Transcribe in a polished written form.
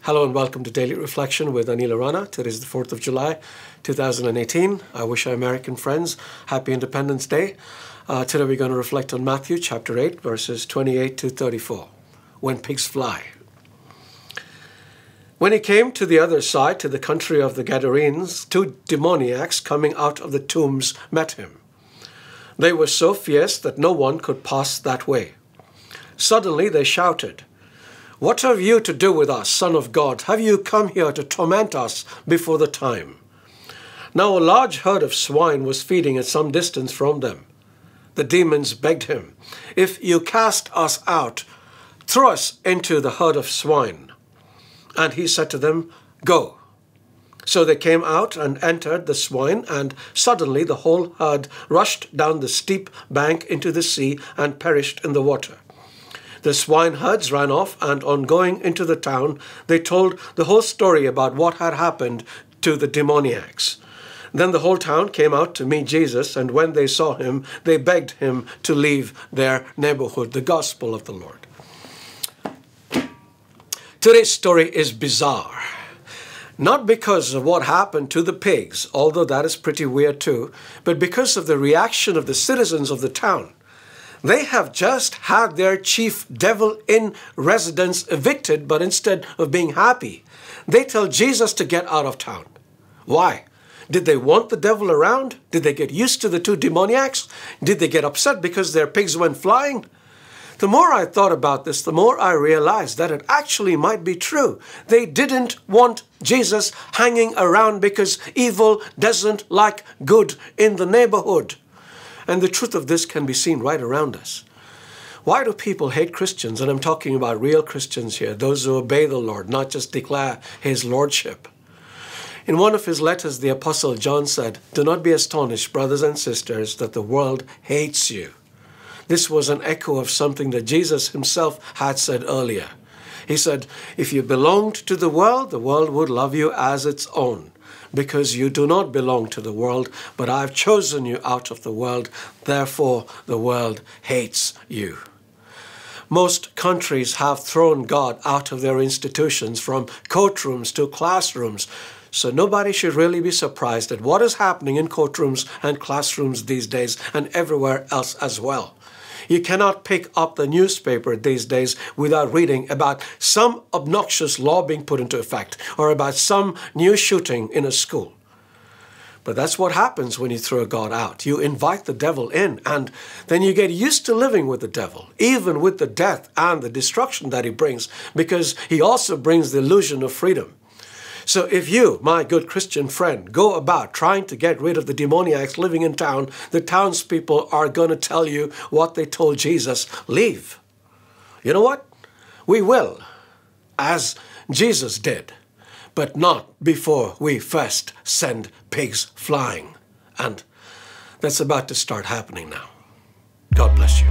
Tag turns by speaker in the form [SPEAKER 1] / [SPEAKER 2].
[SPEAKER 1] Hello and welcome to Daily Reflection with Aneel Aranha. Today is the 4th of July, 2018. I wish our American friends happy Independence Day. Today we're going to reflect on Matthew chapter 8, verses 28 to 34. When pigs fly. When he came to the other side, to the country of the Gadarenes, two demoniacs coming out of the tombs met him. They were so fierce that no one could pass that way. Suddenly they shouted, "What have you to do with us, Son of God? Have you come here to torment us before the time?" Now a large herd of swine was feeding at some distance from them. The demons begged him, "If you cast us out, throw us into the herd of swine." And he said to them, "Go." So they came out and entered the swine, and suddenly the whole herd rushed down the steep bank into the sea and perished in the water. The swineherds ran off, and on going into the town, they told the whole story about what had happened to the demoniacs. Then the whole town came out to meet Jesus, and when they saw him, they begged him to leave their neighborhood. The gospel of the Lord. Today's story is bizarre. Not because of what happened to the pigs, although that is pretty weird too, but because of the reaction of the citizens of the town. They have just had their chief devil in residence evicted, but instead of being happy, they tell Jesus to get out of town. Why? Did they want the devil around? Did they get used to the two demoniacs? Did they get upset because their pigs went flying? The more I thought about this, the more I realized that it actually might be true. They didn't want Jesus hanging around because evil doesn't like good in the neighborhood. And the truth of this can be seen right around us. Why do people hate Christians? And I'm talking about real Christians here, those who obey the Lord, not just declare his lordship. In one of his letters, the Apostle John said, "Do not be astonished, brothers and sisters, that the world hates you." This was an echo of something that Jesus himself had said earlier. He said, "If you belonged to the world would love you as its own. Because you do not belong to the world, but I've chosen you out of the world. Therefore, the world hates you." Most countries have thrown God out of their institutions, from courtrooms to classrooms. So nobody should really be surprised at what is happening in courtrooms and classrooms these days, and everywhere else as well. You cannot pick up the newspaper these days without reading about some obnoxious law being put into effect or about some new shooting in a school. But that's what happens when you throw God out. You invite the devil in, and then you get used to living with the devil, even with the death and the destruction that he brings, because he also brings the illusion of freedom. So if you, my good Christian friend, go about trying to get rid of the demoniacs living in town, the townspeople are going to tell you what they told Jesus: leave. You know what? We will, as Jesus did, but not before we first send pigs flying. And that's about to start happening now. God bless you.